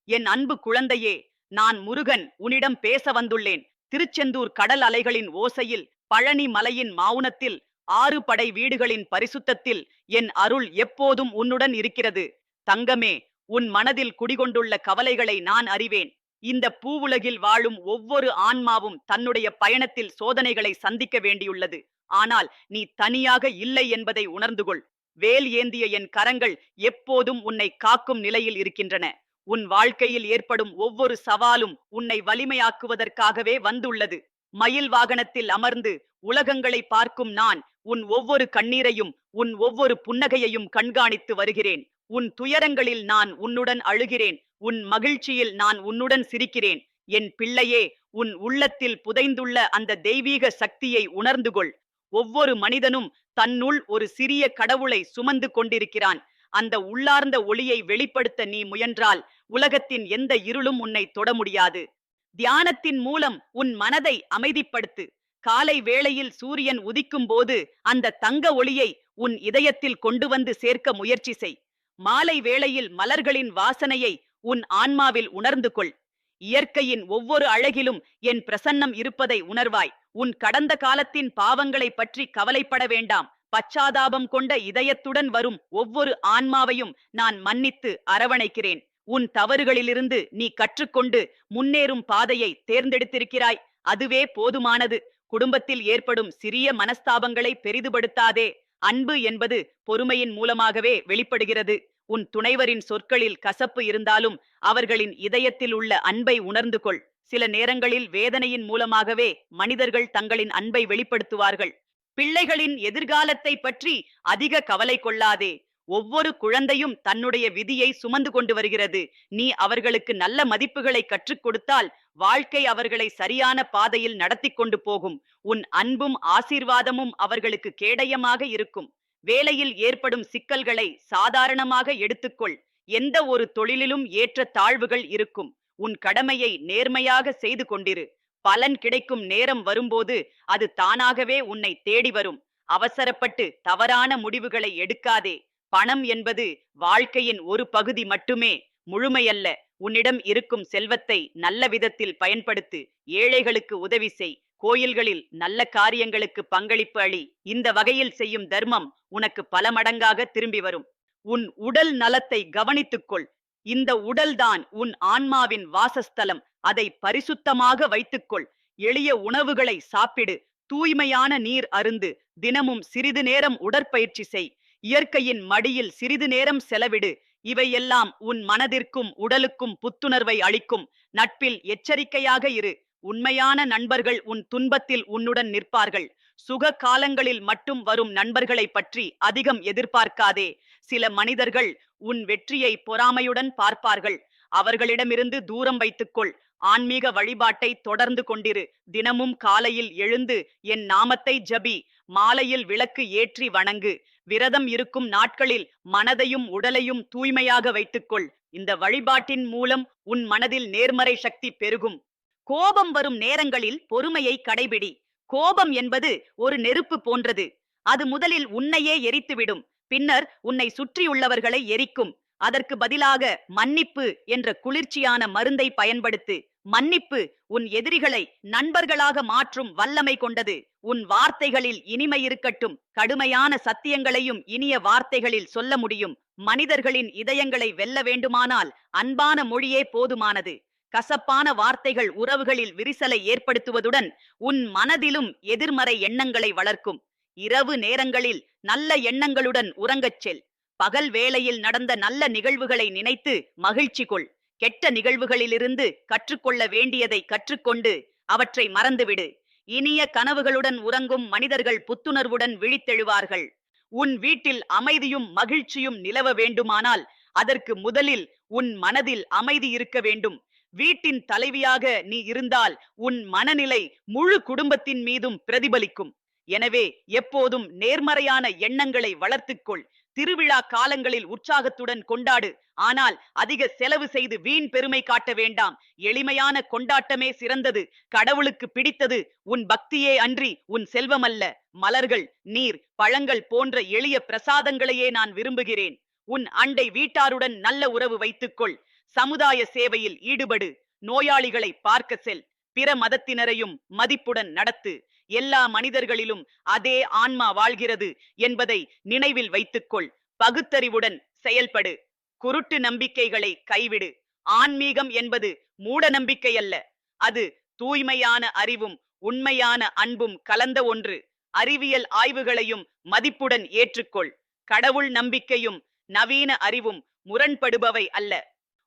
என் அன்பு குழந்தையே, நான் முருகன் உன்னிடம் பேச வந்துள்ளேன். திருச்செந்தூர் கடல் அலைகளின் ஓசையில், பழனி மலையின் மௌனத்தில், 6 படை வீடுகளின் பரிசுத்தத்தில் என் அருள் எப்போதும் உன்னுடன் இருக்கிறது. தங்கமே, உன் மனதில் குடிகொண்டுள்ள கவலைகளை நான் அறிவேன். இந்த பூவுலகில் வாழும் ஒவ்வொரு ஆன்மாவும் தன்னுடைய பயணத்தில் சோதனைகளை சந்திக்க வேண்டியுள்ளது. ஆனால் நீ தனியாக இல்லை என்பதை உணர்ந்து கொள். வேல் ஏந்திய என் கரங்கள் எப்போதும் உன்னை காக்கும் நிலையில் இருக்கின்றன. உன் வாழ்க்கையில் ஏற்படும் ஒவ்வொரு சவாலும் உன்னை வலிமையாக்குவதற்காகவே வந்துள்ளது. மயில் வாகனத்தில் அமர்ந்து உலகங்களை பார்க்கும் நான் உன் ஒவ்வொரு கண்ணீரையும் உன் ஒவ்வொரு புன்னகையையும் கண்காணித்து வருகிறேன். உன் துயரங்களில் நான் உன்னுடன் அழுகிறேன், உன் மகிழ்ச்சியில் நான் உன்னுடன் சிரிக்கிறேன். என் பிள்ளையே, உன் உள்ளத்தில் புதைந்துள்ள அந்த தெய்வீக சக்தியை உணர்ந்து கொள். ஒவ்வொரு மனிதனும் தன்னுள் ஒரு சிறிய கடவுளை சுமந்து கொண்டிருக்கிறான். அந்த உள்ளார்ந்த ஒளியை வெளிப்படுத்த நீ முயன்றால் உலகத்தின் எந்த இருளும் உன்னை தொட முடியாது. தியானத்தின் மூலம் உன் மனதை அமைதிப்படுத்து. காலை வேளையில் சூரியன் உதிக்கும் போது அந்த தங்க ஒளியை உன் இதயத்தில் கொண்டு வந்து சேர்க்க முயற்சி செய். மாலை வேளையில் மலர்களின் வாசனையை உன் ஆன்மாவில் உணர்ந்து கொள். இயற்கையின் ஒவ்வொரு அழகிலும் என் பிரசன்னம் இருப்பதை உணர்வாய். உன் கடந்த காலத்தின் பாவங்களை பற்றி கவலைப்பட வேண்டாம். பச்சாதாபம் கொண்ட இதயத்துடன் வரும் ஒவ்வொரு ஆன்மாவையும் நான் மன்னித்து அரவணைக்கிறேன். உன் தவறுகளிலிருந்து நீ கற்றுக்கொண்டு முன்னேறும் பாதையை தேர்ந்தெடுத்திருக்கிறாய். அதுவே போதுமானது. குடும்பத்தில் ஏற்படும் சிறிய மனஸ்தாபங்களை பெரிதுபடுத்தாதே. அன்பு என்பது பொறுமையின் மூலமாகவே வெளிப்படுகிறது. உன் துணைவரின் சொற்களில் கசப்பு இருந்தாலும் அவர்களின் இதயத்தில் உள்ள அன்பை உணர்ந்து கொள். சில நேரங்களில் வேதனையின் மூலமாகவே மனிதர்கள் தங்களின் அன்பை வெளிப்படுத்துவார்கள். பிள்ளைகளின் எதிர்காலத்தை பற்றி அதிக கவலை கொள்ளாதே. ஒவ்வொரு குழந்தையும் தன்னுடைய விதியை சுமந்து கொண்டு வருகிறது. நீ அவர்களுக்கு நல்ல மதிப்புகளை கற்றுக் கொடுத்தால் வாழ்க்கை அவர்களை சரியான பாதையில் நடத்தி கொண்டு போகும். உன் அன்பும் ஆசீர்வாதமும் அவர்களுக்கு கேடயமாக இருக்கும். வேலையில் ஏற்படும் சிக்கல்களை சாதாரணமாக எடுத்துக்கொள். எந்த ஒரு தொழிலிலும் ஏற்ற தாழ்வுகள் இருக்கும். உன் கடமையை நேர்மையாக செய்து கொண்டிரு. பலன் கிடைக்கும் நேரம் வரும்போது அது தானாகவே உன்னை தேடி வரும். அவசரப்பட்டு தவறான முடிவுகளை எடுக்காதே. பணம் என்பது வாழ்க்கையின் ஒரு பகுதி மட்டுமே, முழுமையல்ல. உன்னிடம் இருக்கும் செல்வத்தை நல்ல விதத்தில் பயன்படுத்து. ஏழைகளுக்கு உதவி செய். கோயில்களில் நல்ல காரியங்களுக்கு பங்களிப்பு அளி. இந்த வகையில் செய்யும் தர்மம் உனக்கு பல மடங்காக திரும்பி வரும். உன் உடல் நலத்தை கவனித்துக்கொள். இந்த உடல்தான் உன் ஆன்மாவின் வாசஸ்தலம். அதை பரிசுத்தமாக வைத்துக்கொள். எளிய உணவுகளை சாப்பிடு. தூய்மையான நீர் அருந்து. தினமும் சிறிது நேரம் உடற்பயிற்சி செய். இயற்கையின் மடியில் சிறிது நேரம் செலவிடு. இவையெல்லாம் உன் மனதிற்கும் உடலுக்கும் புத்துணர்வை அளிக்கும். நட்பில் எச்சரிக்கையாக இரு. உண்மையான நண்பர்கள் உன் துன்பத்தில் உன்னுடன் நிற்பார்கள். சுக காலங்களில் மட்டும் வரும் நண்பர்களை பற்றி அதிகம் எதிர்பார்க்காதே. சில மனிதர்கள் உன் வெற்றியை பொறாமையுடன் பார்ப்பார்கள். அவர்களிடமிருந்து தூரம் வைத்துக்கொள். ஆன்மீக வழிபாட்டை தொடர்ந்து கொண்டிரு. தினமும் காலையில் எழுந்து என் நாமத்தை ஜபி. மாலையில் விளக்கு ஏற்றி வணங்கு. விரதம் இருக்கும் நாட்களில் மனதையும் உடலையும் தூய்மையாக வைத்துக்கொள். இந்த வழிபாட்டின் மூலம் உன் மனதில் நேர்மறை சக்தி பெருகும். கோபம் வரும் நேரங்களில் பொறுமையை கடைபிடி. கோபம் என்பது ஒரு நெருப்பு போன்றது. அது முதலில் உன்னையே எரித்துவிடும், பின்னர் உன்னை சுற்றியுள்ளவர்களை எரிக்கும். அதற்கு பதிலாக மன்னிப்பு என்ற குளிர்ச்சியான மருந்தை பயன்படுத்து. மன்னிப்பு உன் எதிரிகளை நண்பர்களாக மாற்றும் வல்லமை கொண்டது. உன் வார்த்தைகளில் இனிமை இருக்கட்டும். கடுமையான சத்தியங்களையும் இனிய வார்த்தைகளில் சொல்ல முடியும். மனிதர்களின் இதயங்களை வெல்ல வேண்டுமானால் அன்பான மொழியே போதுமானது. கசப்பான வார்த்தைகள் உறவுகளில் விரிசலை ஏற்படுத்துவதுடன் உன் மனதிலும் எதிர்மறை எண்ணங்களை வளர்க்கும். இரவு நேரங்களில் நல்ல எண்ணங்களுடன் உறங்கச் செல். பகல் வேளையில் நடந்த நல்ல நிகழ்வுகளை நினைத்து மகிழ்ச்சி கொள். கெட்ட நிகழ்வுகளிலிருந்து கற்றுக்கொள்ள வேண்டியதை கற்றுக்கொண்டு அவற்றை மறந்துவிடு. இனிய கனவுகளுடன் உறங்கும் மனிதர்கள் புத்துணர்வுடன் விழித்தெழுவார்கள். உன் வீட்டில் அமைதியும் மகிழ்ச்சியும் நிலவ வேண்டுமானால் அதற்கு முதலில் உன் மனதில் அமைதி இருக்க வேண்டும். வீட்டின் தலைவியாக நீ இருந்தால் உன் மனநிலை முழு குடும்பத்தின் மீதும் பிரதிபலிக்கும். எனவே எப்போதும் நேர்மறையான எண்ணங்களை வளர்த்துக்கொள். திருவிழா காலங்களில் உற்சாகத்துடன் கொண்டாடு. ஆனால் அதிக செலவு செய்து வீண் பெருமை காட்ட வேண்டாம். எளிமையான கொண்டாட்டமே சிறந்தது. கடவுளுக்கு பிடித்தது உன் பக்தியே அன்றி உன் செல்வமல்ல. மலர்கள், நீர், பழங்கள் போன்ற எளிய பிரசாதங்களையே நான் விரும்புகிறேன். உன் அண்டை வீட்டாருடன் நல்ல உறவு வைத்துக்கொள். சமுதாய சேவையில் ஈடுபடு. நோயாளிகளை பார்க்க செல். பிற மதத்தினரையும் மதிப்புடன் நடத்து. எல்லா மனிதர்களிலும் அதே ஆன்மா வாழ்கிறது என்பதை நினைவில் வைத்துக்கொள். பகுத்தறிவுடன் செயல்படு. குருட்டு நம்பிக்கைகளை கைவிடு. ஆன்மீகம் என்பது மூட நம்பிக்கை அல்ல. அது தூய்மையான அறிவும் உண்மையான அன்பும் கலந்த ஒன்று. அறிவியல் ஆய்வுகளையும் மதிப்புடன் ஏற்றுக்கொள். கடவுள் நம்பிக்கையும் நவீன அறிவும் முரண்படுபவை அல்ல.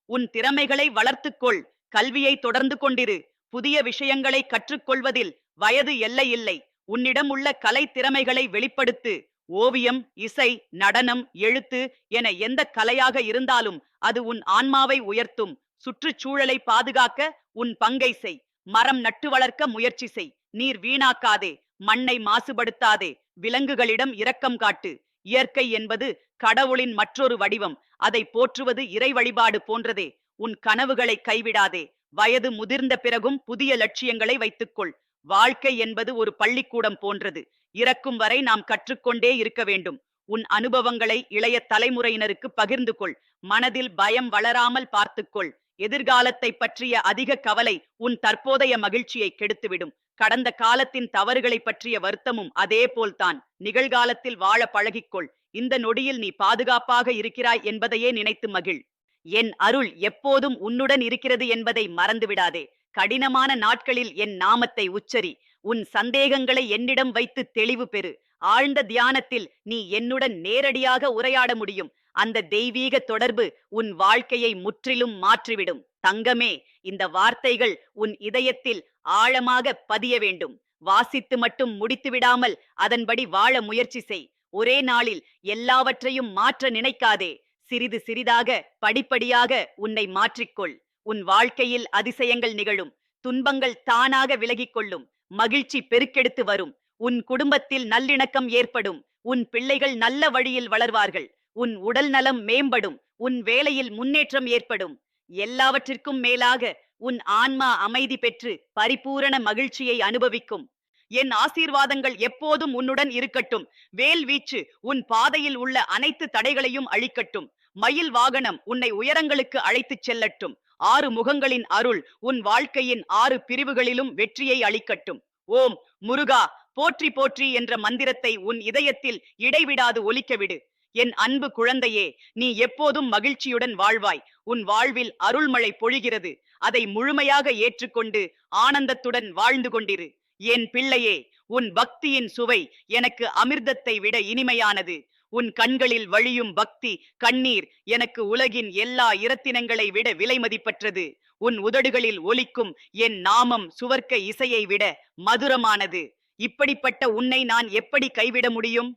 உன் திறமைகளை வளர்த்துக்கொள். கல்வியை தொடர்ந்து கொண்டிரு. புதிய விஷயங்களை கற்றுக்கொள்வதில் வயது எல்லை இல்லை. உன்னிடம் உள்ள கலை திறமைகளை வெளிப்படுத்து. ஓவியம், இசை, நடனம், எழுத்து என எந்த கலையாக இருந்தாலும் அது உன் ஆன்மாவை உயர்த்தும். சுற்றுச்சூழலை பாதுகாக்க உன் பங்கை செய். மரம் நட்டு வளர்க்க முயற்சி செய். நீர் வீணாக்காதே. மண்ணை மாசுபடுத்தாதே. விலங்குகளிடம் இரக்கம் காட்டு. இயற்கை என்பது கடவுளின் மற்றொரு வடிவம். அதை போற்றுவது இறை வழிபாடு போன்றதே. உன் கனவுகளை கைவிடாதே. வயது முதிர்ந்த பிறகும் புதிய லட்சியங்களை வைத்துக்கொள். வாழ்க்கை என்பது ஒரு பள்ளிக்கூடம் போன்றது. இறக்கும் வரை நாம் கற்றுக்கொண்டே இருக்க வேண்டும். உன் அனுபவங்களை இளைய தலைமுறையினருக்கு பகிர்ந்து கொள். மனதில் பயம் வளராமல் பார்த்துக்கொள். எதிர்காலத்தை பற்றிய அதிக கவலை உன் தற்போதைய மகிழ்ச்சியை கெடுத்துவிடும். கடந்த காலத்தின் தவறுகளை பற்றிய வருத்தமும் அதே போல்தான். நிகழ்காலத்தில் வாழ பழகிக்கொள். இந்த நொடியில் நீ பாதுகாப்பாக இருக்கிறாய் என்பதையே நினைத்து மகிழ். என் அருள் எப்போதும் உன்னுடன் இருக்கிறது என்பதை மறந்துவிடாதே. கடினமான நாட்களில் என் நாமத்தை உச்சரி. உன் சந்தேகங்களை என்னிடம் வைத்து தெளிவு பெறு. ஆழ்ந்த தியானத்தில் நீ என்னுடன் நேரடியாக உரையாட முடியும். அந்த தெய்வீக தொடர்பு உன் வாழ்க்கையை முற்றிலும் மாற்றிவிடும். தங்கமே, இந்த வார்த்தைகள் உன் இதயத்தில் ஆழமாக பதிய வேண்டும். வாசித்து மட்டும் முடித்து விடாமல் அதன்படி வாழ முயற்சி செய். ஒரே நாளில் எல்லாவற்றையும் மாற்ற நினைக்காதே. சிறிது சிறிதாக படிப்படியாக உன்னை மாற்றிக்கொள். உன் வாழ்க்கையில் அதிசயங்கள் நிகழும். துன்பங்கள் தானாக விலகிக் கொள்ளும். மகிழ்ச்சி பெருக்கெடுத்து வரும். உன் குடும்பத்தில் நல்லிணக்கம் ஏற்படும். உன் பிள்ளைகள் நல்ல வழியில் வளர்வார்கள். உன் உடல் நலம் மேம்படும். உன் வேலையில் முன்னேற்றம் ஏற்படும். எல்லாவற்றிற்கும் மேலாக உன் ஆன்மா அமைதி பெற்று பரிபூரண மகிழ்ச்சியை அனுபவிக்கும். என் ஆசீர்வாதங்கள் எப்போதும் உன்னுடன் இருக்கட்டும். வேல் வீச்சு உன் பாதையில் உள்ள அனைத்து தடைகளையும் அழிக்கட்டும். மயில் வாகனம் உன்னை உயரங்களுக்கு அழைத்துச் செல்லட்டும். 6 முகங்களின் அருள் உன் வாழ்க்கையின் 6 பிரிவுகளிலும் வெற்றியை அளிக்கட்டும். ஓம் முருகா போற்றி போற்றி என்ற மந்திரத்தை உன் இதயத்தில் இடைவிடாது ஒலிக்கவிடு. என் அன்பு குழந்தையே, நீ எப்போதும் மகிழ்ச்சியுடன் வாழ்வாய். உன் வாழ்வில் அருள்மழை பொழிகிறது. அதை முழுமையாக ஏற்றுக்கொண்டு ஆனந்தத்துடன் வாழ்ந்து கொண்டிரு. என் பிள்ளையே, உன் பக்தியின் சுவை எனக்கு அமிர்தத்தை விட இனிமையானது. உன் கண்களில் வழியும் பக்தி கண்ணீர் எனக்கு உலகின் எல்லா இரத்தினங்களை விட விலை மதிப்பற்றது. உன் உதடுகளில் ஒலிக்கும் என் நாமம் சுவர்க்க இசையை விட மதுரமானது. இப்படிப்பட்ட உன்னை நான் எப்படி கைவிட முடியும்?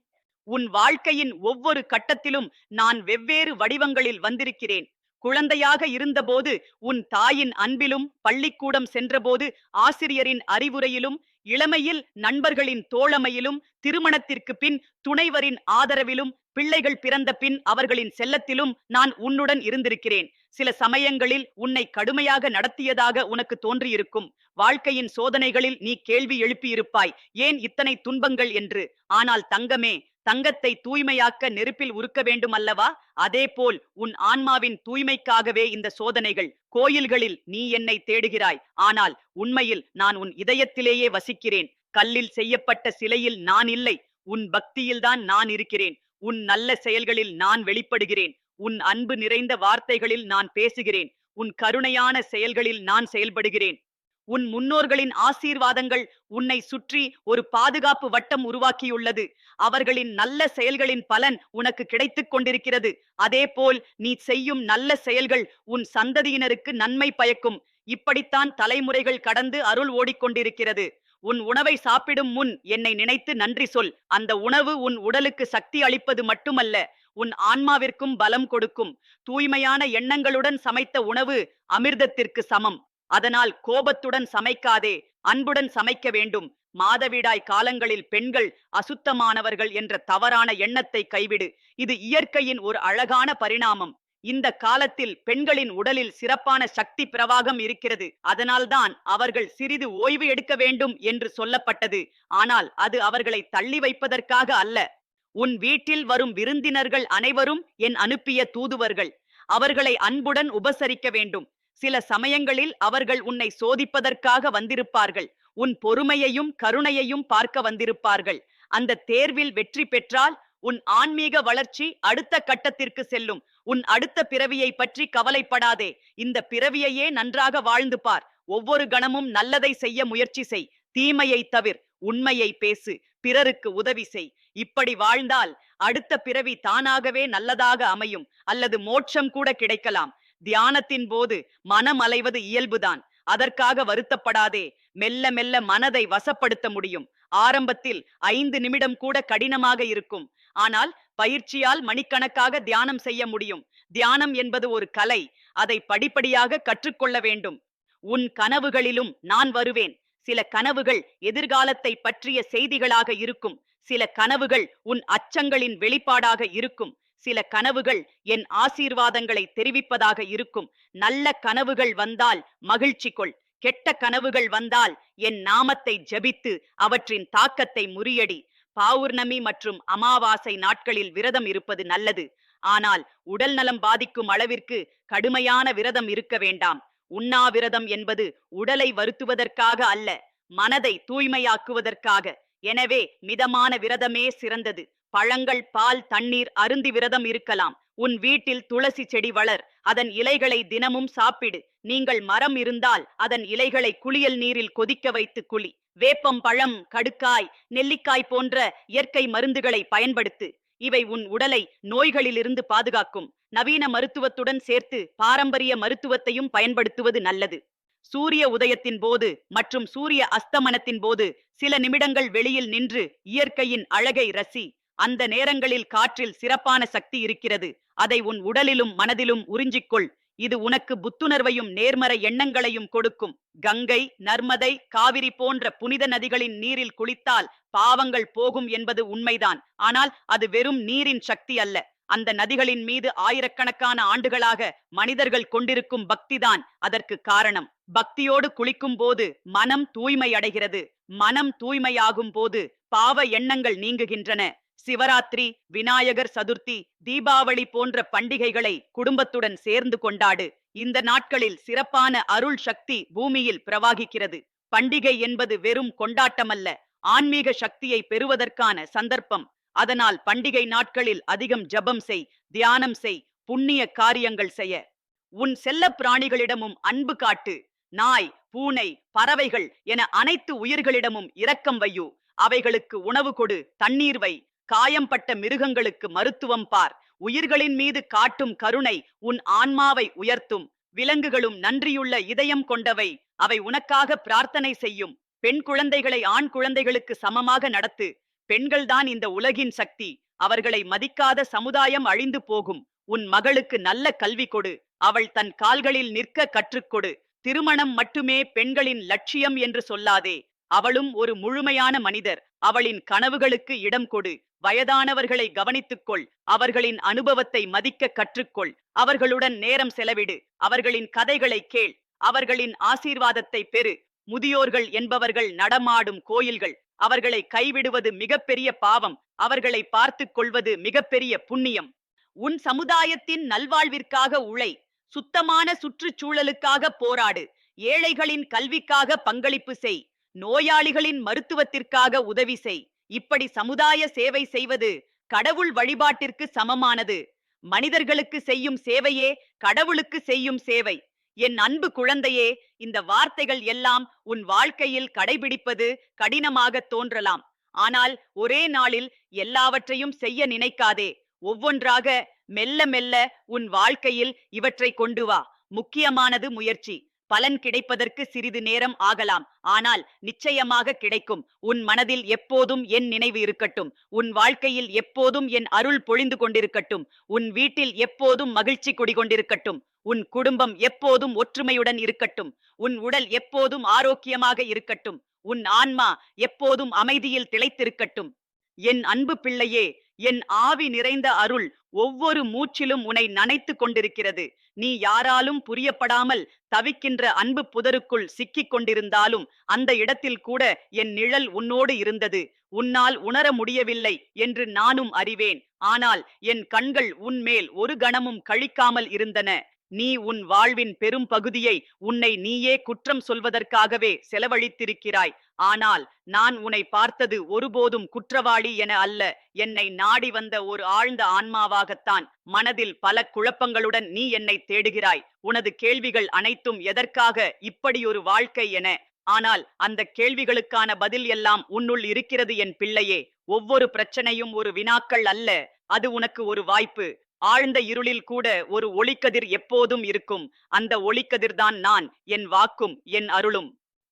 உன் வாழ்க்கையின் ஒவ்வொரு கட்டத்திலும் நான் வெவ்வேறு வடிவங்களில் வந்திருக்கிறேன். குழந்தையாக இருந்தபோது உன் தாயின் அன்பிலும், பள்ளிக்கூடம் சென்றபோது ஆசிரியரின் அறிவுரையிலும், இளமையில் நண்பர்களின் தோழமையிலும், திருமணத்திற்கு பின் துணைவரின் ஆதரவிலும், பிள்ளைகள் பிறந்த பின் அவர்களின் செல்லத்திலும் நான் உன்னுடன் இருந்திருக்கிறேன். சில சமயங்களில் உன்னை கடுமையாக நடத்தியதாக உனக்கு தோன்றியிருக்கும். வாழ்க்கையின் சோதனைகளில் நீ கேள்வி எழுப்பியிருப்பாய், ஏன் இத்தனை துன்பங்கள் என்று. ஆனால் தங்கமே, தங்கத்தை தூய்மையாக்க நெருப்பில் உருக்க வேண்டும் அல்லவா? அதேபோல் உன் ஆன்மாவின் தூய்மைக்காகவே இந்த சோதனைகள். கோயில்களில் நீ என்னை தேடுகிறாய், ஆனால் உண்மையில் நான் உன் இதயத்திலேயே வசிக்கிறேன். கல்லில் செய்யப்பட்ட சிலையில் நான் இல்லை. உன் பக்தியில்தான் நான் இருக்கிறேன். உன் நல்ல செயல்களில் நான் வெளிப்படுகிறேன். உன் அன்பு நிறைந்த வார்த்தைகளில் நான் பேசுகிறேன். உன் கருணையான செயல்களில் நான் செயல்படுகிறேன். உன் முன்னோர்களின் ஆசீர்வாதங்கள் உன்னை சுற்றி ஒரு பாதுகாப்பு வட்டம் உருவாக்கியுள்ளது. அவர்களின் நல்ல செயல்களின் பலன் உனக்கு கிடைத்துக் கொண்டிருக்கிறது. அதேபோல் நீ செய்யும் நல்ல செயல்கள் உன் சந்ததியினருக்கு நன்மை பயக்கும். இப்படித்தான் தலைமுறைகள் கடந்து அருள் ஓடிக்கொண்டிருக்கிறது. உன் உணவை சாப்பிடும் முன் என்னை நினைத்து நன்றி சொல். அந்த உணவு உன் உடலுக்கு சக்தி அளிப்பது மட்டுமல்ல, உன் ஆன்மாவிற்கும் பலம் கொடுக்கும். தூய்மையான எண்ணங்களுடன் சமைத்த உணவு அமிர்தத்திற்கு சமம். அதனால் கோபத்துடன் சமைக்காதே, அன்புடன் சமைக்க வேண்டும். மாதவிடாய் காலங்களில் பெண்கள் அசுத்தமானவர்கள் என்ற தவறான எண்ணத்தை கைவிடு. இது இயற்கையின் ஒரு அழகான பரிணாமம். இந்த காலத்தில் பெண்களின் உடலில் சிறப்பான சக்தி பிரவாகம் இருக்கிறது. அதனால்தான் அவர்கள் சிறிது ஓய்வு எடுக்க வேண்டும் என்று சொல்லப்பட்டது. ஆனால் அது அவர்களை தள்ளி வைப்பதற்காக அல்ல. உன் வீட்டில் வரும் விருந்தினர்கள் அனைவரும் என் அனுப்பிய தூதுவர்கள். அவர்களை அன்புடன் உபசரிக்க வேண்டும். சில சமயங்களில் அவர்கள் உன்னை சோதிப்பதற்காக வந்திருப்பார்கள். உன் பொறுமையையும் கருணையையும் பார்க்க வந்திருப்பார்கள். அந்த தேர்வில் வெற்றி பெற்றால் உன் ஆன்மீக வளர்ச்சி அடுத்த கட்டத்திற்கு செல்லும். உன் அடுத்த பிறவியை பற்றி கவலைப்படாதே. இந்த பிறவியையே நன்றாக வாழ்ந்து பார். ஒவ்வொரு கணமும் நல்லதை செய்ய முயற்சி செய். தீமையை தவிர். உண்மையை பேசு. பிறருக்கு உதவி செய். இப்படி வாழ்ந்தால் அடுத்த பிறவி தானாகவே நல்லதாக அமையும். அல்லது மோட்சம் கூட கிடைக்கலாம். தியானத்தின் போது மனம் அலைவது இயல்புதான். அதற்காக வருத்தப்படாதே. மெல்ல மெல்ல மனதை வசப்படுத்த முடியும். ஆரம்பத்தில் 5 நிமிடம் கூட கடினமாக இருக்கும். ஆனால் பயிற்சியால் மணிக்கணக்காக தியானம் செய்ய முடியும். தியானம் என்பது ஒரு கலை. அதை படிப்படியாக கற்றுக்கொள்ள வேண்டும். உன் கனவுகளிலும் நான் வருவேன். சில கனவுகள் எதிர்காலத்தை பற்றிய செய்திகளாக இருக்கும். சில கனவுகள் உன் அச்சங்களின் வெளிப்பாடாக இருக்கும். சில கனவுகள் என் ஆசீர்வாதங்களை தெரிவிப்பதாக இருக்கும். நல்ல கனவுகள் வந்தால் மகிழ்ச்சி கொள். கெட்ட கனவுகள் வந்தால் என் நாமத்தை ஜபித்து அவற்றின் தாக்கத்தை முறியடி. பௌர்ணமி மற்றும் அமாவாசை நாட்களில் விரதம் இருப்பது நல்லது. ஆனால் உடல் நலம் பாதிக்கும் அளவிற்கு கடுமையான விரதம் இருக்க வேண்டாம். உண்ணாவிரதம் என்பது உடலை வருத்துவதற்காக அல்ல, மனதை தூய்மையாக்குவதற்காக. எனவே மிதமான விரதமே சிறந்தது. பழங்கள், பால், தண்ணீர் அருந்தி விரதம் இருக்கலாம். உன் வீட்டில் துளசி செடி வளர். அதன் இலைகளை தினமும் சாப்பிடு. நீங்கள் மரம் இருந்தால் அதன் இலைகளை குளியல் நீரில் கொதிக்க வைத்து குளி. வேப்பம் பழம், கடுக்காய், நெல்லிக்காய் போன்ற இயற்கை மருந்துகளை பயன்படுத்து. இவை உன் உடலை நோய்களிலிருந்து பாதுகாக்கும். நவீன மருத்துவத்துடன் சேர்த்து பாரம்பரிய மருத்துவத்தையும் பயன்படுத்துவது நல்லது. சூரிய உதயத்தின் போது மற்றும் சூரிய அஸ்தமனத்தின் போது சில நிமிடங்கள் வெளியில் நின்று இயற்கையின் அழகை ரசி. அந்த நேரங்களில் காற்றில் சிறப்பான சக்தி இருக்கிறது. அதை உன் உடலிலும் மனதிலும் உறிஞ்சிக்கொள். இது உனக்கு புத்துணர்வையும் நேர்மறை எண்ணங்களையும் கொடுக்கும். கங்கை, நர்மதை, காவிரி போன்ற புனித நதிகளின் நீரில் குளித்தால் பாவங்கள் போகும் என்பது உண்மைதான். ஆனால் அது வெறும் நீரின் சக்தி அல்ல. அந்த நதிகளின் மீது ஆயிரக்கணக்கான ஆண்டுகளாக மனிதர்கள் கொண்டிருக்கும் பக்திதான் அதற்கு காரணம். பக்தியோடு குளிக்கும் போது மனம் தூய்மை அடைகிறது. மனம் தூய்மையாகும் போது பாவ எண்ணங்கள் நீங்குகின்றன. சிவராத்திரி, விநாயகர் சதுர்த்தி, தீபாவளி போன்ற பண்டிகைகளை குடும்பத்துடன் சேர்ந்து கொண்டாடு. இந்த நாட்களில் சிறப்பான அருள் சக்தி பூமியில் பிரவாகிக்கிறது. பண்டிகை என்பது வெறும் கொண்டாட்டமல்ல, ஆன்மீக சக்தியை பெறுவதற்கான சந்தர்ப்பம். அதனால் பண்டிகை நாட்களில் அதிகம் ஜபம் செய், தியானம் செய், புண்ணிய காரியங்கள் செய்ய. உன் செல்ல பிராணிகளிடமும் அன்பு காட்டு. நாய், பூனை, பறவைகள் என அனைத்து உயிர்களிடமும் இரக்கம் வையு. அவைகளுக்கு உணவு கொடு, தண்ணீர் வை. காயம்பட்ட மிருகங்களுக்கு மருத்துவம் பார். உயிர்களின் மீது காட்டும் கருணை உன் ஆன்மாவை உயர்த்தும். விலங்குகளும் நன்றியுள்ள இதயம் கொண்டவை. அவை உனக்காக பிரார்த்தனை செய்யும். பெண் குழந்தைகளை ஆண் குழந்தைகளுக்கு சமமாக நடத்து. பெண்கள்தான் இந்த உலகின் சக்தி. அவர்களை மதிக்காத சமுதாயம் அழிந்து போகும். உன் மகளுக்கு நல்ல கல்வி கொடு. அவள் தன் கால்களில் நிற்க கற்றுக்கொடு. திருமணம் மட்டுமே பெண்களின் லட்சியம் என்று சொல்லாதே. அவளும் ஒரு முழுமையான மனிதர். அவளின் கனவுகளுக்கு இடம் கொடு. வயதானவர்களை கவனித்துக்கொள். அவர்களின் அனுபவத்தை மதிக்க கற்றுக்கொள். அவர்களுடன் நேரம் செலவிடு. அவர்களின் கதைகளை கேள். அவர்களின் ஆசீர்வாதத்தை பெறு. முதியோர்கள் என்பவர்கள் நடமாடும் கோயில்கள். அவர்களை கைவிடுவது மிகப்பெரிய பாவம். அவர்களை பார்த்து கொள்வது மிகப்பெரிய புண்ணியம். உன் சமுதாயத்தின் நல்வாழ்விற்காக உழை. சுத்தமான சுற்றுச்சூழலுக்காக போராடு. ஏழைகளின் கல்விக்காக பங்களிப்பு செய். நோயாளிகளின் மருத்துவத்திற்காக உதவி செய். இப்படி சமுதாய சேவை செய்வது கடவுள் வழிபாட்டிற்கு சமமானது. மனிதர்களுக்கு செய்யும் சேவையே கடவுளுக்கு செய்யும் சேவை. என் அன்பு குழந்தையே, இந்த வார்த்தைகள் எல்லாம் உன் வாழ்க்கையில் கடைபிடிப்பது கடினமாக தோன்றலாம். ஆனால் ஒரே நாளில் எல்லாவற்றையும் செய்ய நினைக்காதே. ஒவ்வொன்றாக மெல்ல மெல்ல உன் வாழ்க்கையில் இவற்றை கொண்டு வா. முக்கியமானது முயற்சி. பலன் கிடைப்பதற்கு சிறிது நேரம் ஆகலாம், ஆனால் நிச்சயமாக கிடைக்கும். உன் மனதில் எப்போதும் என் நினைவு இருக்கட்டும். உன் வாழ்க்கையில் எப்போதும் என் அருள் பொழிந்து கொண்டிருக்கட்டும். உன் வீட்டில் எப்போதும் மகிழ்ச்சி குடிகொண்டிருக்கட்டும். உன் குடும்பம் எப்போதும் ஒற்றுமையுடன் இருக்கட்டும். உன் உடல் எப்போதும் ஆரோக்கியமாக இருக்கட்டும். உன் ஆன்மா எப்போதும் அமைதியில் திளைத்திருக்கட்டும். என் அன்பு பிள்ளையே, என் ஆவி நிறைந்த அருள் ஒவ்வொரு மூச்சிலும் உன்னை நனைத்துக் கொண்டிருக்கிறது. நீ யாராலும் புரியப்படாமல் தவிக்கின்ற அன்பு புதருக்குள் சிக்கிக் கொண்டிருந்தாலும் அந்த இடத்தில் கூட என் நிழல் உன்னோடு இருந்தது. உன்னால் உணர முடியவில்லை என்று நானும் அறிவேன். ஆனால் என் கண்கள் உன்மேல் ஒரு கணமும் கழிக்காமல் இருந்தன. நீ உன் வாழ்வின் பெரும் பகுதியை உன்னை நீயே குற்றம் சொல்வதற்காகவே செலவழித்திருக்கிறாய். ஆனால் நான் உன்னை பார்த்தது ஒருபோதும் குற்றவாளி என அல்ல, என்னை நாடி வந்த ஒரு ஆழ்ந்த ஆன்மாவாகத்தான். மனதில் பல குழப்பங்களுடன் நீ என்னை தேடுகிறாய். உனது கேள்விகள் அனைத்தும் எதற்காக இப்படியொரு வாழ்க்கை என. ஆனால் அந்த கேள்விகளுக்கான பதில் எல்லாம் உன்னுள் இருக்கிறது என் பிள்ளையே. ஒவ்வொரு பிரச்சனையும் ஒரு வினாக்கள் அல்ல, அது உனக்கு ஒரு வாய்ப்பு. ஆழ்ந்த இருளில் கூட ஒரு ஒளிக்கதிர் எப்போதும் இருக்கும். அந்த ஒளிக்கதிர்தான் நான், என் வாக்கும் என் அருளும்.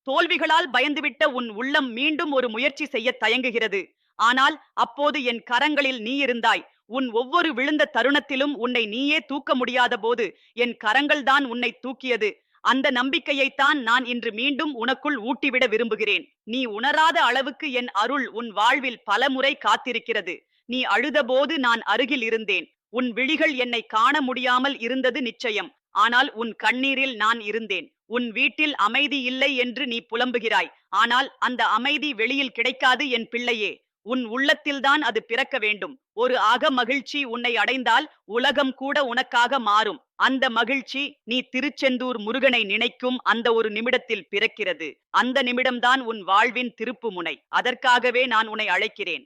தோல்விகளால் பயந்துவிட்ட உன் உள்ளம் மீண்டும் ஒரு முயற்சி செய்ய தயங்குகிறது. ஆனால் அப்போது என் கரங்களில் நீ இருந்தாய். உன் ஒவ்வொரு விழுந்த தருணத்திலும் உன்னை நீயே தூக்க முடியாத போது என் கரங்கள்தான் உன்னை தூக்கியது. அந்த நம்பிக்கையைத்தான் நான் இன்று மீண்டும் உனக்குள் ஊட்டிவிட விரும்புகிறேன். நீ உணராத அளவுக்கு என் அருள் உன் வாழ்வில் பலமுறை காத்திருக்கிறது. நீ அழுதபோது நான் அருகில் இருந்தேன். உன் விழிகள் என்னை காண முடியாமல் இருந்தது நிச்சயம். ஆனால் உன் கண்ணீரில் நான் இருந்தேன். உன் வீட்டில் அமைதி இல்லை என்று நீ புலம்புகிறாய். ஆனால் அந்த அமைதி வெளியில் கிடைக்காது என் பிள்ளையே. உன் உள்ளத்தில்தான் அது பிறக்க வேண்டும். ஒரு அக மகிழ்ச்சி உன்னை அடைந்தால் உலகம் கூட உனக்காக மாறும். அந்த மகிழ்ச்சி நீ திருச்செந்தூர் முருகனை நினைக்கும் அந்த ஒரு நிமிடத்தில் பிறக்கிறது. அந்த நிமிடம்தான் உன் வாழ்வின் திருப்பு முனை. அதற்காகவே நான் உன்னை அழைக்கிறேன்.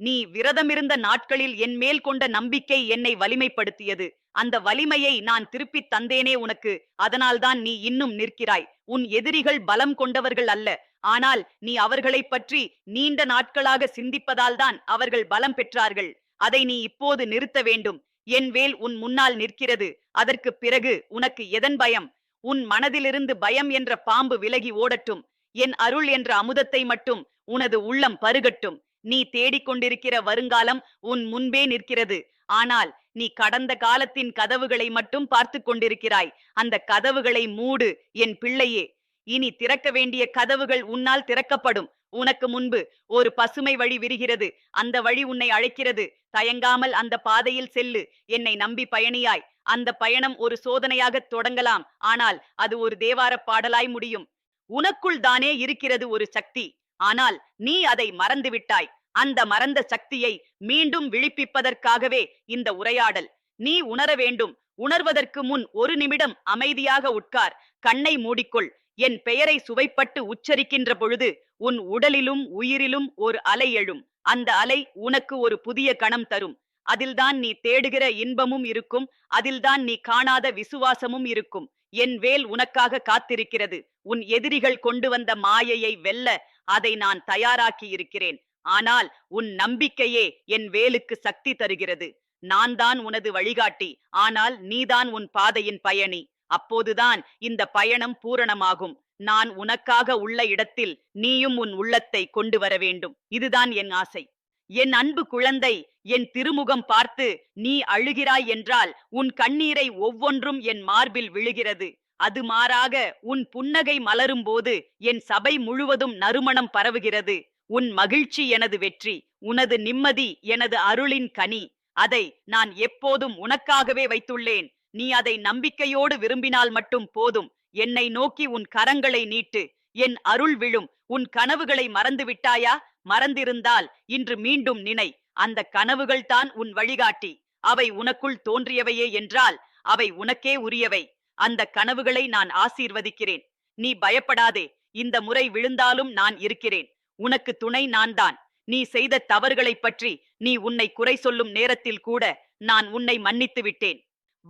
நீ விரதமிருந்த நாட்களில் என் மேல் கொண்ட நம்பிக்கை என்னை வலிமைப்படுத்தியது. அந்த வலிமையை நான் திருப்பித் தந்தேனே உனக்கு. அதனால்தான் நீ இன்னும் நிற்கிறாய். உன் எதிரிகள் பலம் கொண்டவர்கள் அல்ல. ஆனால் நீ அவர்களைப் பற்றி நீண்ட நாட்களாக சிந்திப்பதால்தான் அவர்கள் பலம் பெற்றார்கள். அதை நீ இப்போது நிறுத்த வேண்டும். என் வேல் உன் முன்னால் நிற்கிறது. அதற்கு பிறகு உனக்கு எதன் பயம்? உன் மனதிலிருந்து பயம் என்ற பாம்பு விலகி ஓடட்டும். என் அருள் என்ற அமுதத்தை மட்டும் உனது உள்ளம் பருகட்டும். நீ தேடிக்கொண்டிருக்கிற வருங்காலம் உன் முன்பே நிற்கிறது. ஆனால் நீ கடந்த காலத்தின் கதவுகளை மட்டும் பார்த்து கொண்டிருக்கிறாய். அந்த கதவுகளை மூடு என் பிள்ளையே. இனி திறக்க வேண்டிய கதவுகள் உன்னால் திறக்கப்படும். உனக்கு முன்பு ஒரு பசுமை வழி விரிகிறது. அந்த வழி உன்னை அழைக்கிறது. தயங்காமல் அந்த பாதையில் செல்லு. என்னை நம்பி பயணியாய். அந்த பயணம் ஒரு சோதனையாக தொடங்கலாம். ஆனால் அது ஒரு தேவார பாடலாய் முடியும். உனக்குள் தானே இருக்கிறது ஒரு சக்தி. ஆனால் நீ அதை மறந்துவிட்டாய். அந்த மறந்த சக்தியை மீண்டும் விழிப்பிப்பதற்காகவே இந்த உரையாடல். நீ உணர வேண்டும். உணர்வதற்கு முன் ஒரு நிமிடம் அமைதியாக உட்கார். கண்ணை மூடிக்கொள். என் பெயரை சுவைப்பட்டு உச்சரிக்கின்ற பொழுது உன் உடலிலும் உயிரிலும் ஒரு அலை எழும். அந்த அலை உனக்கு ஒரு புதிய கணம் தரும். அதில்தான் நீ தேடுகிற இன்பமும் இருக்கும். அதில்தான் நீ காணாத விசுவாசமும் இருக்கும். என் வேல் உனக்காக காத்திருக்கிறது. உன் எதிரிகள் கொண்டு வந்த மாயையை வெல்ல அதை நான் தயாராக்கி இருக்கிறேன். ஆனால் உன் நம்பிக்கையே என் வேலுக்கு சக்தி தருகிறது. நான் தான் உனது வழிகாட்டி. ஆனால் நீதான் உன் பாதையின் பயணி. அப்போதுதான் இந்த பயணம் பூரணமாகும். நான் உனக்காக உள்ள இடத்தில் நீயும் உன் உள்ளத்தை கொண்டு வர வேண்டும். இதுதான் என் ஆசை. என் அன்பு குழந்தை, என் திருமுகம் பார்த்து நீ அழுகிறாய் என்றால் உன் கண்ணீரை ஒவ்வொன்றும் என் மார்பில் விழுகிறது. அது மாறாக உன் புன்னகை மலரும் போது என் சபை முழுவதும் நறுமணம் பரவுகிறது. உன் மகிழ்ச்சி எனது வெற்றி. உனது நிம்மதி எனது அருளின் கனி. அதை நான் எப்போதும் உனக்காகவே வைத்துள்ளேன். நீ அதை நம்பிக்கையோடு விரும்பினால் மட்டும் போதும். என்னை நோக்கி உன் கரங்களை நீட்டு. என் அருள் விழும். உன் கனவுகளை மறந்து விட்டாயா? மறந்திருந்தால் இன்று மீண்டும் நினை. அந்த கனவுகள் தான் உன் வழிகாட்டி. அவை உனக்குள் தோன்றியவையே என்றால் அவை உனக்கே உரியவை. அந்த கனவுகளை நான் ஆசீர்வதிக்கிறேன். நீ பயப்படாதே. இந்த முறை விழுந்தாலும் நான் இருக்கிறேன். உனக்கு துணை நான்தான். நீ செய்த தவறுகளைப் பற்றி நீ உன்னை குறை சொல்லும் நேரத்தில் கூட நான் உன்னை மன்னித்து விட்டேன்.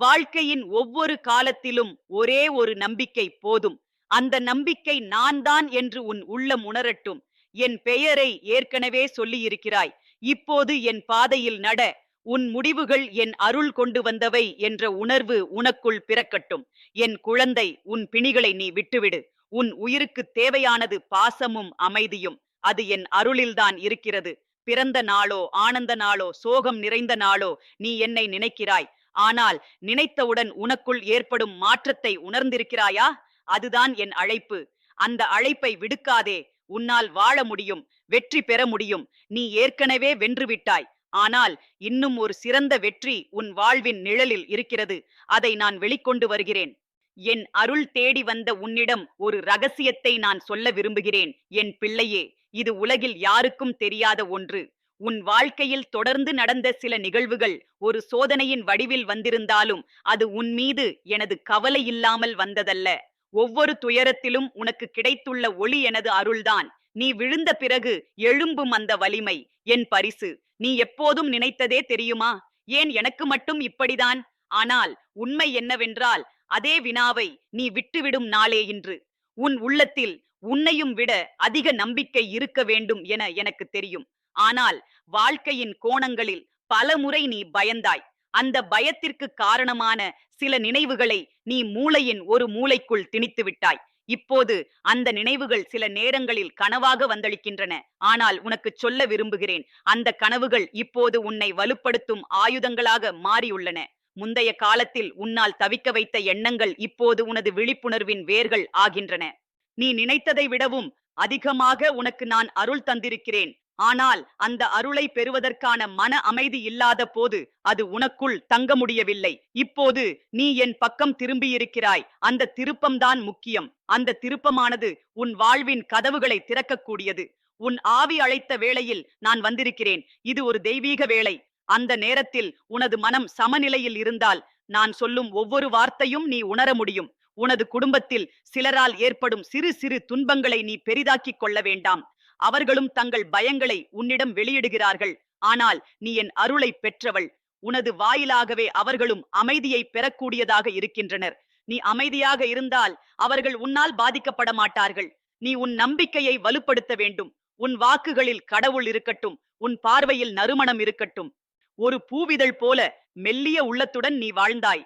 வாழ்க்கையின் ஒவ்வொரு காலத்திலும் ஒரே ஒரு நம்பிக்கை போதும். அந்த நம்பிக்கை நான் தான் என்று உன் உள்ளம் உணரட்டும். என் பெயரை ஏற்கனவே சொல்லியிருக்கிறாய். இப்போது என் பாதையில் நட. உன் முடிவுகள் என் அருள் கொண்டு வந்தவை என்ற உணர்வு உனக்குள் பிறக்கட்டும். என் குழந்தை, உன் பிணிகளை நீ விட்டுவிடு. உன் உயிருக்கு தேவையானது பாசமும் அமைதியும். அது என் அருளில்தான் இருக்கிறது. பிறந்த நாளோ ஆனந்த நாளோ சோகம் நிறைந்த நாளோ நீ என்னை நினைக்கிறாய். ஆனால் நினைத்தவுடன் உனக்குள் ஏற்படும் மாற்றத்தை உணர்ந்திருக்கிறாயா? அதுதான் என் அழைப்பு. அந்த அழைப்பை விடுக்காதே. உன்னால் வாழ முடியும். வெற்றி பெற முடியும். நீ ஏற்கனவே வென்றுவிட்டாய். ஆனால் இன்னும் ஒரு சிறந்த வெற்றி உன் வாழ்வின் நிழலில் இருக்கிறது. அதை நான் வெளிக்கொண்டு வருகிறேன். என் அருள் தேடி வந்த உன்னிடம் ஒரு ரகசியத்தை நான் சொல்ல விரும்புகிறேன். என் பிள்ளையே, இது உலகில் யாருக்கும் தெரியாத ஒன்று. உன் வாழ்க்கையில் தொடர்ந்து நடந்த சில நிகழ்வுகள் ஒரு சோதனையின் வடிவில் வந்திருந்தாலும் அது உன் மீது எனது கவலை இல்லாமல் வந்ததல்ல. ஒவ்வொரு துயரத்திலும் உனக்கு கிடைத்துள்ள ஒளி எனது அருள்தான். நீ விழுந்த பிறகு எழும்பும் அந்த வலிமை என் பரிசு. நீ எப்போதும் நினைத்ததே தெரியுமா? ஏன் எனக்கு மட்டும் இப்படிதான்? ஆனால் உண்மை என்னவென்றால், அதே வினாவை நீ விட்டுவிடும் நாளே இன்று. உன் உள்ளத்தில் உன்னையும் விட அதிக நம்பிக்கை இருக்க வேண்டும் என எனக்கு தெரியும். ஆனால் வாழ்க்கையின் கோணங்களில் பலமுறை நீ பயந்தாய். அந்த பயத்திற்கு காரணமான சில நினைவுகளை நீ மூளையின் ஒரு மூலைக்குள் திணித்து விட்டாய். இப்போது அந்த நினைவுகள் சில நேரங்களில் கனவாக வந்தளிக்கின்றன. ஆனால் உனக்கு சொல்ல விரும்புகிறேன், அந்த கனவுகள் இப்போது உன்னை வலுப்படுத்தும் ஆயுதங்களாக மாறியுள்ளன. முந்தைய காலத்தில் உன்னால் தவிக்க வைத்த எண்ணங்கள் இப்போது உனது விழிப்புணர்வின் வேர்கள் ஆகின்றன. நீ நினைத்ததை விடவும் அதிகமாக உனக்கு நான் அருள் தந்திருக்கிறேன். ஆனால் அந்த அருளை பெறுவதற்கான மன அமைதி இல்லாத போது அது உனக்குள் தங்க முடியவில்லை. இப்போது நீ என் பக்கம் திரும்பியிருக்கிறாய். அந்த திருப்பம்தான் முக்கியம். அந்த திருப்பமானது உன் வாழ்வின் கதவுகளை திறக்கக்கூடியது. உன் ஆவி அழைத்த வேளையில் நான் வந்திருக்கிறேன். இது ஒரு தெய்வீக வேளை. அந்த நேரத்தில் உனது மனம் சமநிலையில் இருந்தால் நான் சொல்லும் ஒவ்வொரு வார்த்தையும் நீ உணர முடியும். உனது குடும்பத்தில் சிலரால் ஏற்படும் சிறு சிறு துன்பங்களை நீ பெரிதாக்கிக் கொள்ள வேண்டாம். அவர்களும் தங்கள் பயங்களை உன்னிடம் வெளியிடுகிறார்கள். ஆனால் நீ என் அருளை பெற்றவள். உனது வாயிலாகவே அவர்களும் அமைதியை பெறக்கூடியதாக இருக்கின்றனர். நீ அமைதியாக இருந்தால் அவர்கள் உன்னால் பாதிக்கப்பட மாட்டார்கள். நீ உன் நம்பிக்கையை வலுப்படுத்த வேண்டும். உன் வாக்குகளில் கடவுள் இருக்கட்டும். உன் பார்வையில் நறுமணம் இருக்கட்டும். ஒரு பூவிதழ் போல மெல்லிய உள்ளத்துடன் நீ வாழ்ந்தாய்.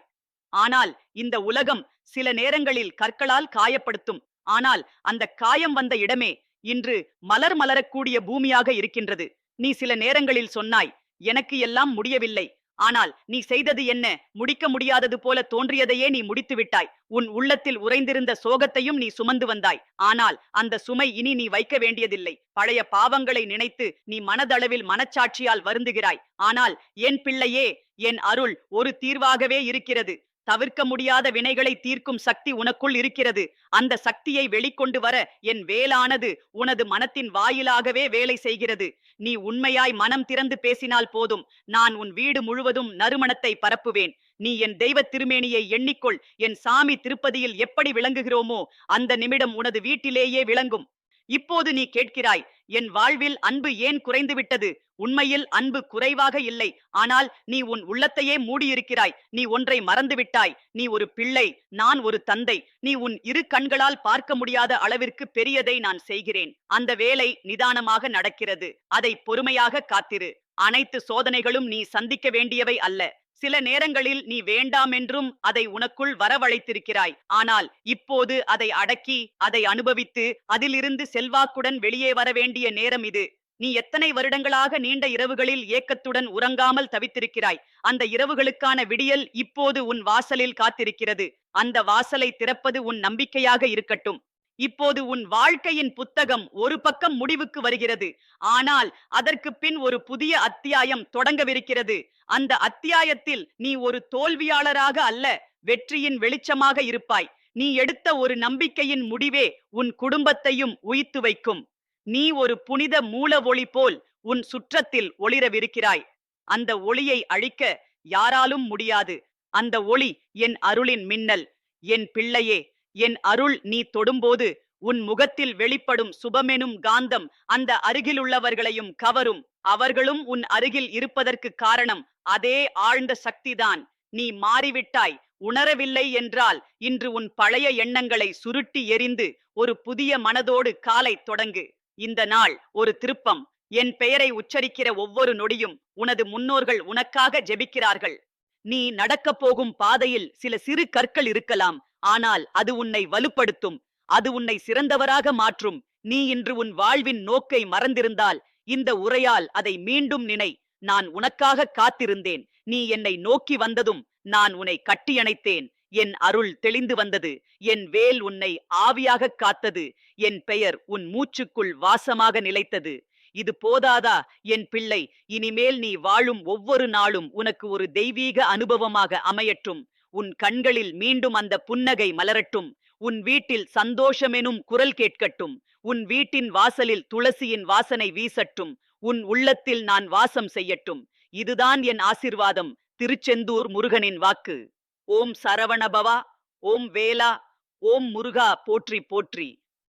ஆனால் இந்த உலகம் சில நேரங்களில் கற்களால் காயப்படுத்தும். ஆனால் அந்த காயம் வந்த இடமே இன்று மலர் மலரக்கூடிய பூமியாக இருக்கின்றது. நீ சில நேரங்களில் சொன்னாய், எனக்கு எல்லாம் முடியவில்லை. ஆனால் நீ செய்தது என்ன? முடிக்க முடியாதது போல தோன்றியதையே நீ முடித்து விட்டாய். உன் உள்ளத்தில் உறைந்திருந்த சோகத்தையும் நீ சுமந்து வந்தாய். ஆனால் அந்த சுமை இனி நீ வைக்க வேண்டியதில்லை. பழைய பாவங்களை நினைத்து நீ மனதளவில் மனச்சாட்சியால் வருந்துகிறாய். ஆனால் என் பிள்ளையே, என் அருள் ஒரு தீர்வாகவே இருக்கிறது. தவிர்க்க முடியாத வினைகளை தீர்க்கும் சக்தி உனக்குள் இருக்கிறது. அந்த சக்தியை வெளிக்கொண்டு வர என் வேலானது உனது மனத்தின் வாயிலாகவே வேலை செய்கிறது. நீ உண்மையாய் மனம் திறந்து பேசினால் போதும், நான் உன் வீடு முழுவதும் நறுமணத்தை பரப்புவேன். நீ என் தெய்வ திருமேனியை எண்ணிக்கொள். என் சாமி திருப்பதியில் எப்படி விளங்குகிறோமோ அந்த நிமிடம் உனது வீட்டிலேயே விளங்கும். இப்போது நீ கேட்கிறாய், என் வாழ்வில் அன்பு ஏன் குறைந்து விட்டது? உண்மையில் அன்பு குறைவாக இல்லை. ஆனால் நீ உன் உள்ளத்தையே மூடியிருக்கிறாய். நீ ஒன்றை மறந்துவிட்டாய். நீ ஒரு பிள்ளை, நான் ஒரு தந்தை. நீ உன் இரு கண்களால் பார்க்க முடியாத அளவிற்கு பெரியதை நான் செய்கிறேன். அந்த வேலை நிதானமாக நடக்கிறது. அதை பொறுமையாக காத்திரு. அனைத்து சோதனைகளும் நீ சந்திக்க வேண்டியவை அல்ல. சில நேரங்களில் நீ வேண்டாம் என்றும் அதை உனக்குள் வரவழைத்திருக்கிறாய். ஆனால் இப்போது அதை அடக்கி, அதை அனுபவித்து, அதிலிருந்து செல்வாக்குடன் வெளியே வர வேண்டிய நேரம் இது. நீ எத்தனை வருடங்களாக நீண்ட இரவுகளில் ஏக்கத்துடன் உறங்காமல் தவித்திருக்கிறாய். அந்த இரவுகளுக்கான விடியல் இப்போது உன் வாசலில் காத்திருக்கிறது. அந்த வாசலை திறப்பது உன் நம்பிக்கையாக இருக்கட்டும். இப்போது உன் வாழ்க்கையின் புத்தகம் ஒரு பக்கம் முடிவுக்கு வருகிறது. ஆனால் அதற்கு பின் ஒரு புதிய அத்தியாயம் தொடங்கவிருக்கிறது. அந்த அத்தியாயத்தில் நீ ஒரு தோல்வியாளராக அல்ல, வெற்றியின் வெளிச்சமாக இருப்பாய். நீ எடுத்த ஒரு நம்பிக்கையின் முடிவே உன் குடும்பத்தையும் உயிர்த்து வைக்கும். நீ ஒரு புனித மூல ஒளி போல் உன் சுற்றத்தில் ஒளிரவிருக்கிறாய். அந்த ஒளியை அழிக்க யாராலும் முடியாது. அந்த ஒளி என் அருளின் மின்னல். என் பிள்ளையே, என் அருள் நீ தொடும்போது உன் முகத்தில் வெளிப்படும் சுபமெனும் காந்தம் அந்த அருகிலுள்ளவர்களையும் கவரும். அவர்களும் உன் அருகில் இருப்பதற்கு காரணம் அதே ஆழ்ந்த சக்திதான். நீ மாறிவிட்டாய். உணரவில்லை என்றால் இன்று உன் பழைய எண்ணங்களை சுருட்டி எறிந்து ஒரு புதிய மனதோடு காலை தொடங்கு. இந்த நாள் ஒரு திருப்பம். என் பெயரை உச்சரிக்கிற ஒவ்வொரு நொடியும் உனது முன்னோர்கள் உனக்காக ஜெபிக்கிறார்கள். நீ நடக்கப் போகும் பாதையில் சில சிறு கற்கள் இருக்கலாம். ஆனால் அது உன்னை வலுப்படுத்தும். அது உன்னை சிறந்தவராக மாற்றும். நீ இன்று உன் வாழ்வின் நோக்கை மறந்திருந்தால் இந்த உரையால் அதை மீண்டும் நினை. நான் உனக்காக காத்திருந்தேன். நீ என்னை நோக்கி வந்ததும் நான் உன்னை கட்டியணைத்தேன். என் அருள் தெளிந்து வந்தது. என் வேல் உன்னை ஆவியாக காத்தது. என் பெயர் உன் மூச்சுக்குள் வாசமாக நிலைத்தது. இது போதாதா என் பிள்ளை? இனிமேல் நீ வாழும் ஒவ்வொரு நாளும் உனக்கு ஒரு தெய்வீக அனுபவமாக அமையட்டும். உன் கண்களில் மீண்டும் அந்த புன்னகை மலரட்டும். உன் வீட்டில் சந்தோஷமெனும் குரல் கேட்கட்டும். உன் வீட்டின் வாசலில் துளசியின் வாசனை வீசட்டும். உன் உள்ளத்தில் நான் வாசம் செய்யட்டும். இதுதான் என் ஆசிர்வாதம். திருச்செந்தூர் முருகனின் வாக்கு. ஓம் சரவணபவா, ஓம் வேலா, ஓம் முருகா போற்றி போற்றி.